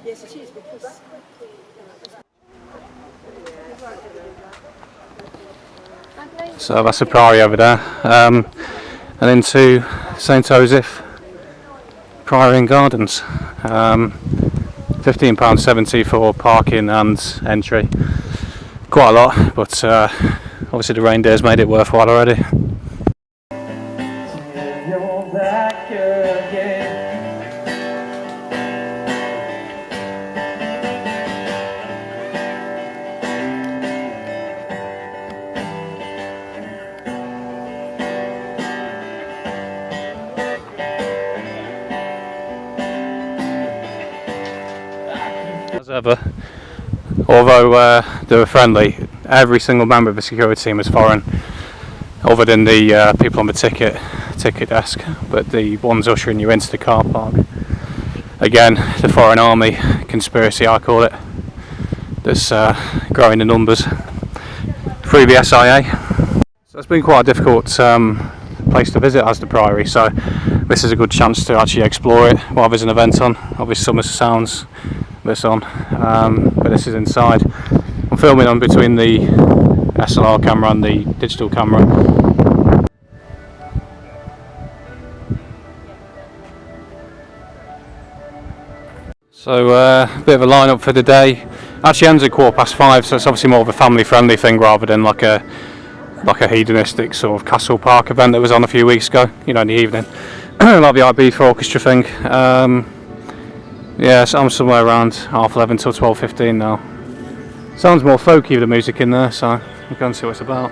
Yes, it is because. So that's the Priory over there, and into St Osyth Priory and Gardens. £15.70 for parking and entry. Quite a lot, but obviously the rain days made it worthwhile already. As ever, although they were friendly, every single member of the security team was foreign, other than the people on the ticket desk, but the ones ushering you into the car park. Again, the foreign army conspiracy, I call it, that's growing in numbers through the SIA. So it's been quite a difficult place to visit as the Priory, so this is a good chance to actually explore it while there's an event on. Obviously some of the sounds that's on, but this is inside. I'm filming on between the SLR camera and the digital camera. So a bit of a lineup for the day. Actually ends at 5:15, so it's obviously more of a family friendly thing rather than like a hedonistic sort of Castle Park event that was on a few weeks ago, you know, in the evening. Like the IB4 orchestra thing. Yeah, so I'm somewhere around 11:30 till 12:15 now. Sounds more folky with the music in there, so we'll go and see what it's about.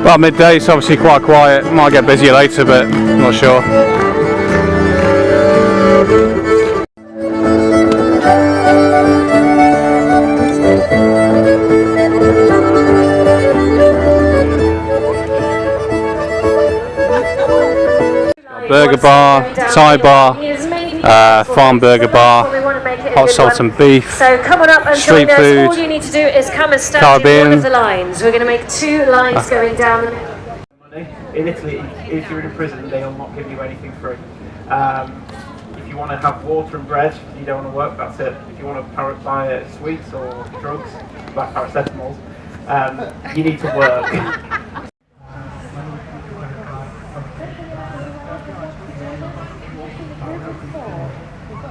About midday, it's obviously quite quiet. Might get busier later, but I'm not sure. Burger bar, Thai bar, farm burger bar, hot salt and beef, So come on up and street join food, us. All you need to do is come and stand Caribbean. in one of the lines. We're going to make 2 lines going down the middle. In Italy, if you're in a prison, they'll not give you anything free. If you want to have water and bread, you don't want to work, that's it. If you want to buy sweets or drugs, like paracetamols, you need to work.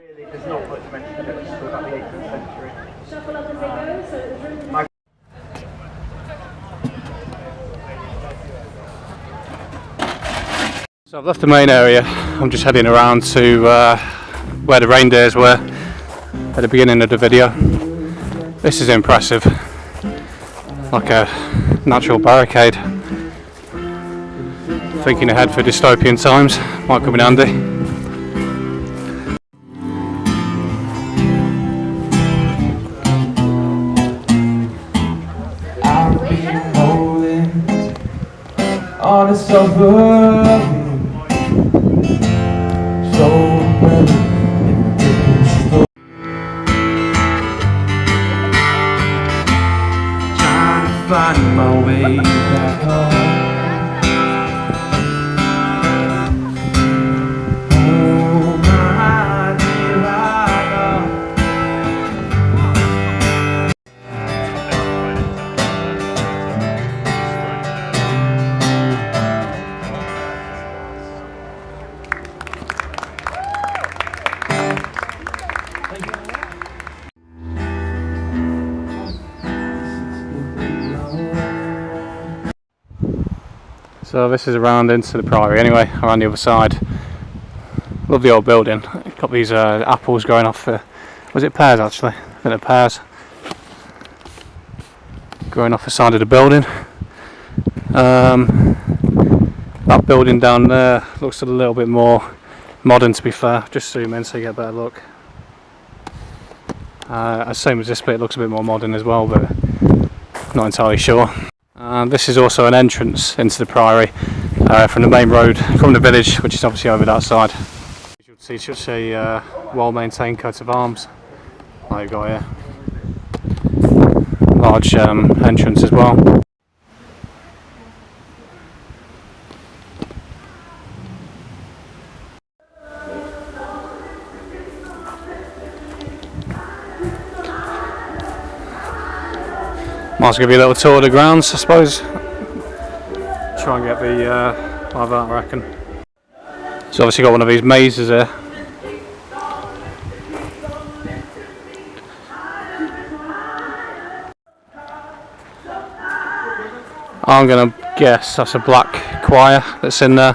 Really, there's not much mention of it until about the 18th century. Shuffle up as they go, so there's room. So I've left the main area. I'm just heading around to where the rain days were at the beginning of the video. This is impressive, like a natural barricade. Thinking ahead for dystopian times, might come in handy. On a suburb, so trying to find my way back home. Oh my dear, I love. So this is around into the Priory anyway, around the other side. Love the old building. Got these apples going off, was it pears actually? I think they're pears. growing off the side of the building. That building down there looks a little bit more modern, to be fair. Just zoom in so you get a better look. Same as this bit, it looks a bit more modern as well, but not entirely sure. This is also an entrance into the Priory from the main road, from the village, which is obviously over that side. You'll see such a well-maintained coat of arms like you've got here. Large entrance as well. Might as well give you a little tour of the grounds, I suppose. Try and get the like that, I reckon. It's obviously got one of these mazes here. I'm gonna guess that's a black choir that's in there,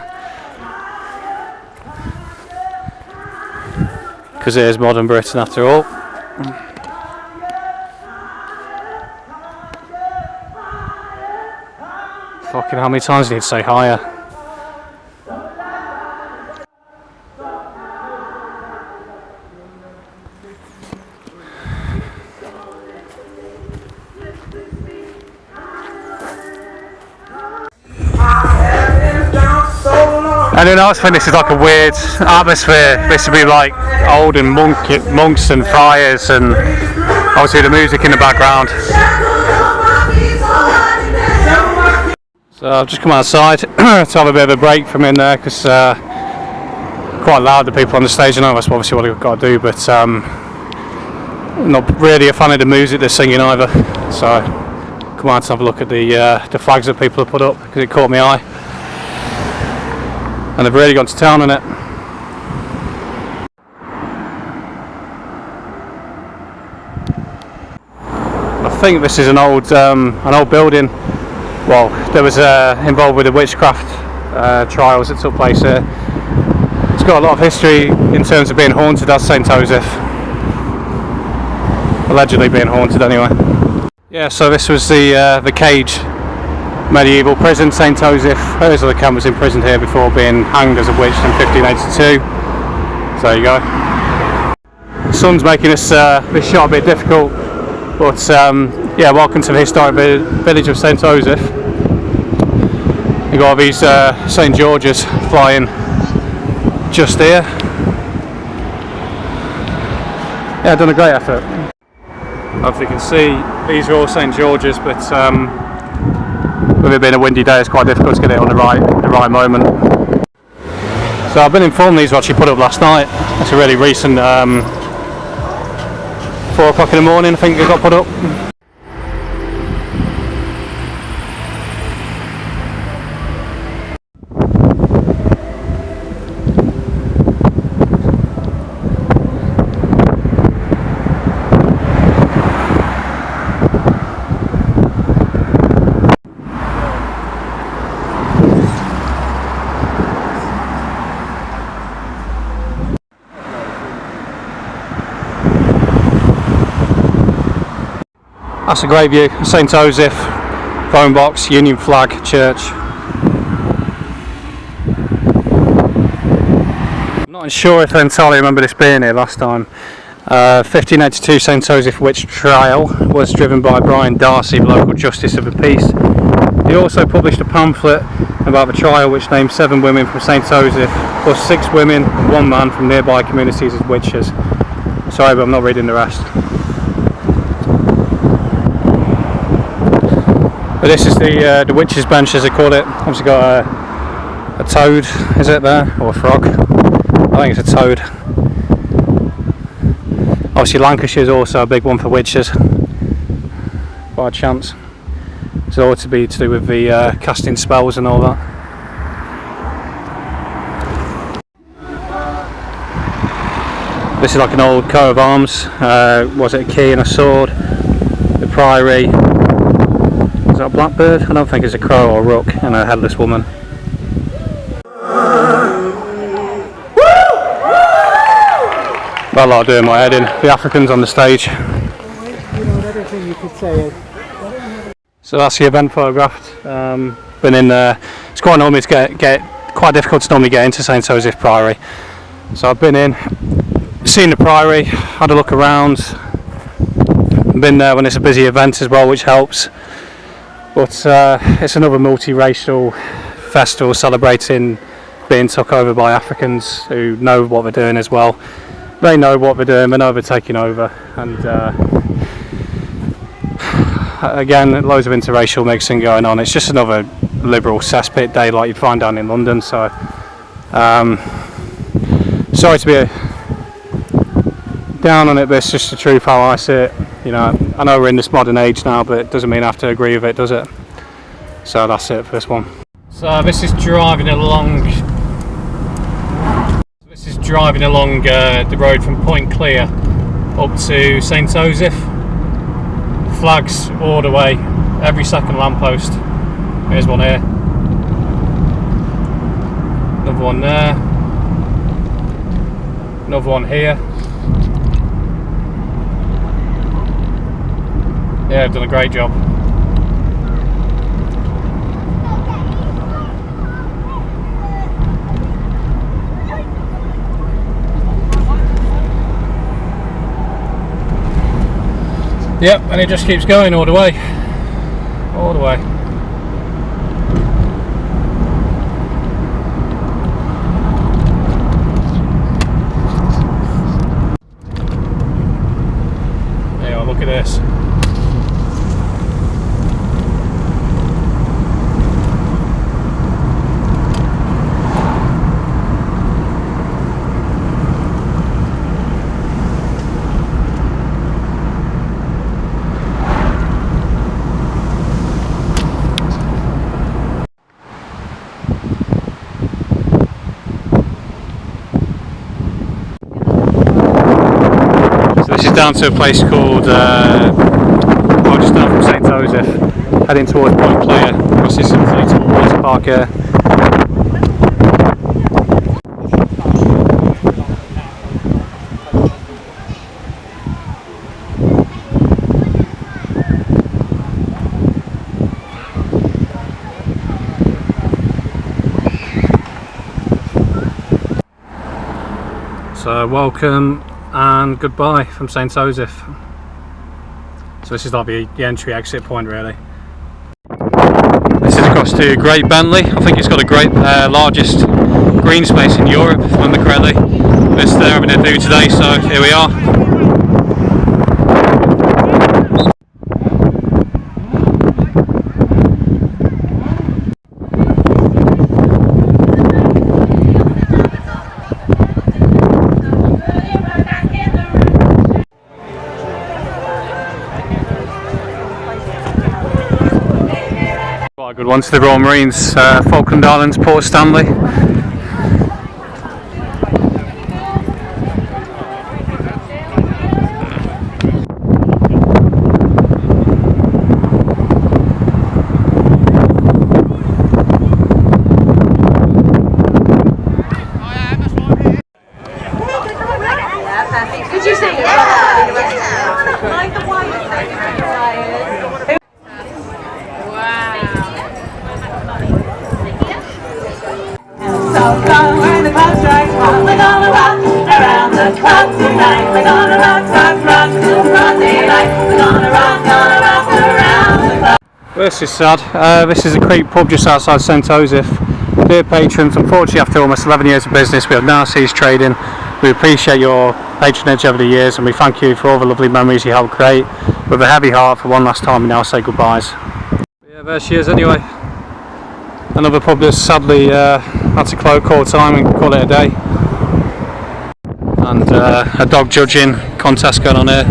because it is modern Britain after all. Fucking how many times do you need to say higher? Anyone else think this is like a weird atmosphere? This would be like olden monks and friars, and obviously the music in the background. So I've just come outside to have a bit of a break from in there, because quite loud, the people on the stage. I know that's obviously what I've got to do, but not really a fan of the music they're singing either. So come out to have a look at the flags that people have put up, because it caught my eye, and they've really gone to town on it. I think this is an old building. Well, there was involved with the witchcraft trials that took place here. It's got a lot of history in terms of being haunted as St. Osyth. Allegedly being haunted anyway. Yeah, so this was the cage medieval prison, St. Osyth. Ursula Kent was imprisoned here before being hanged as a witch in 1582. So there you go. The sun's making this shot a bit difficult, but yeah, welcome to the historic village of St. Osyth. You've got these St. George's flying just here. Yeah, done a great effort. Hopefully you can see, these are all St. George's, but with it being a windy day, it's quite difficult to get it on the right moment. So I've been informed these were actually put up last night. It's a really recent 4 o'clock in the morning, I think they got put up. That's a great view. St. Osyth, phone box, Union flag, church. I'm not sure if I entirely remember this being here last time. 1582 St. Osyth witch trial was driven by Brian Darcy, the local justice of the peace. He also published a pamphlet about the trial which named 7 women from St. Osyth plus 6 women and 1 man from nearby communities as witches. Sorry, but I'm not reading the rest. But this is the witch's bench, as they call it. Obviously got a toad, is it there? Or a frog? I think it's a toad. Obviously Lancashire is also a big one for witches. By a chance. It's all to be to do with the casting spells and all that. This is like an old coat of arms. Was it a key and a sword? The Priory. Is that a blackbird? I don't think it's a crow or a rook, and a headless woman. Got a lot of doing my head in. The Africans on the stage. You know, another thing you could say is So that's the event photographed. Been in there. It's quite normally to get quite difficult to normally get into St Osyth Priory. So I've been in, seen the Priory, had a look around. Been there when it's a busy event as well, which helps. But it's another multiracial festival celebrating being took over by Africans who know what they're doing as well. They know what they're doing, they know they're taking over, and again, loads of interracial mixing going on. It's just another liberal cesspit day like you'd find down in London. So sorry to be down on it, but it's just the truth how I see it. You know, I know we're in this modern age now, but it doesn't mean I have to agree with it, does it? So that's it for this one. So this is driving along the road from Point Clear up to St Osyth. Flags all the way, every second lamppost. Here's one here, another one there, another one here. Yeah, I've done a great job. Yep, and it just keeps going all the way. All the way. There you are, look at this. This is down to a place called, just down from St Osyth, heading towards Point Clear, across this inflatable water park here. So welcome and goodbye from St Osyth. So this is like the entry exit point really. This is across to Great Bentley. I think it's got a great largest green space in Europe, if I remember correctly. This they're having to do today, so here we are. Quite a good one to the Royal Marines, Falkland Islands, Port Stanley. Did you say like the white So come when the clock strikes one, we're gonna rock around the clock tonight. We're gonna rock till broad daylight. We're gonna rock around the clock. This is sad. This is a Creek pub just outside St Osyth. Dear patrons, unfortunately after almost 11 years of business we have now ceased trading. We appreciate your patronage over the years and we thank you for all the lovely memories you helped create. With a heavy heart, for one last time we now say goodbyes. Yeah, there she is anyway. Another pub that's sadly had to call time and call it a day. And a dog judging contest going on here.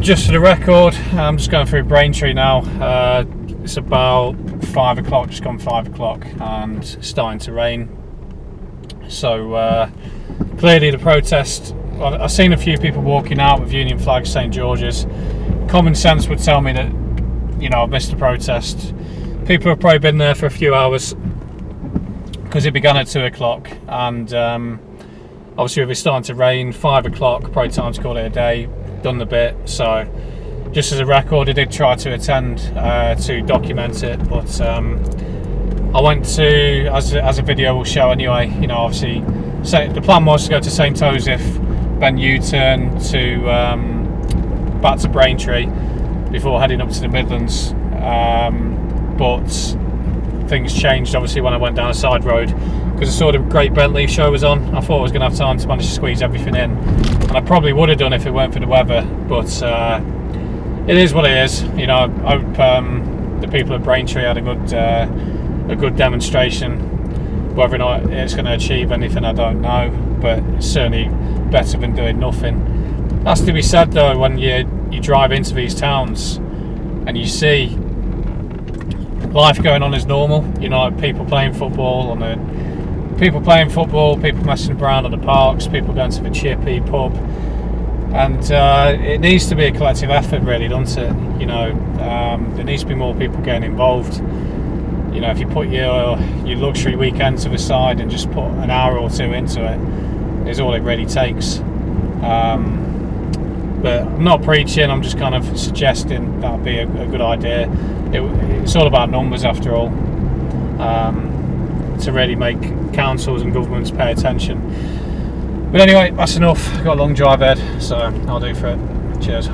Just for the record, I'm just going through Braintree now. It's about 5 o'clock, just gone 5 o'clock, and it's starting to rain. So clearly the protest, I've seen a few people walking out with Union flags, St George's. Common sense would tell me that, you know, I've missed the protest. People have probably been there for a few hours because it began at 2 o'clock, and obviously if it's starting to rain, 5 o'clock, probably time to call it a day, done the bit. So just as a record, I did try to attend to document it, but I went to, as a video will show anyway, you know, obviously the plan was to go to St Osyth, then U-turn to back to Braintree before heading up to the Midlands, but things changed obviously when I went down a side road, because I saw the Great Bentley show was on. I thought I was going to have time to manage to squeeze everything in, and I probably would have done if it weren't for the weather, but it is what it is. You know, I hope the people at Braintree had a good demonstration. Whether or not it's going to achieve anything, I don't know, but it's certainly better than doing nothing. That's to be said though, when you drive into these towns and you see life going on as normal, you know, like people playing football, people messing around on the parks, people going to the chippy pub, and it needs to be a collective effort, really, doesn't it? You know, there needs to be more people getting involved. You know, if you put your luxury weekend to the side and just put an hour or two into it, is all it really takes. But I'm not preaching, I'm just kind of suggesting that would be a good idea. It's all about numbers after all, to really make councils and governments pay attention. But anyway, that's enough. I've got a long drive ahead, so I'll do for it. Cheers.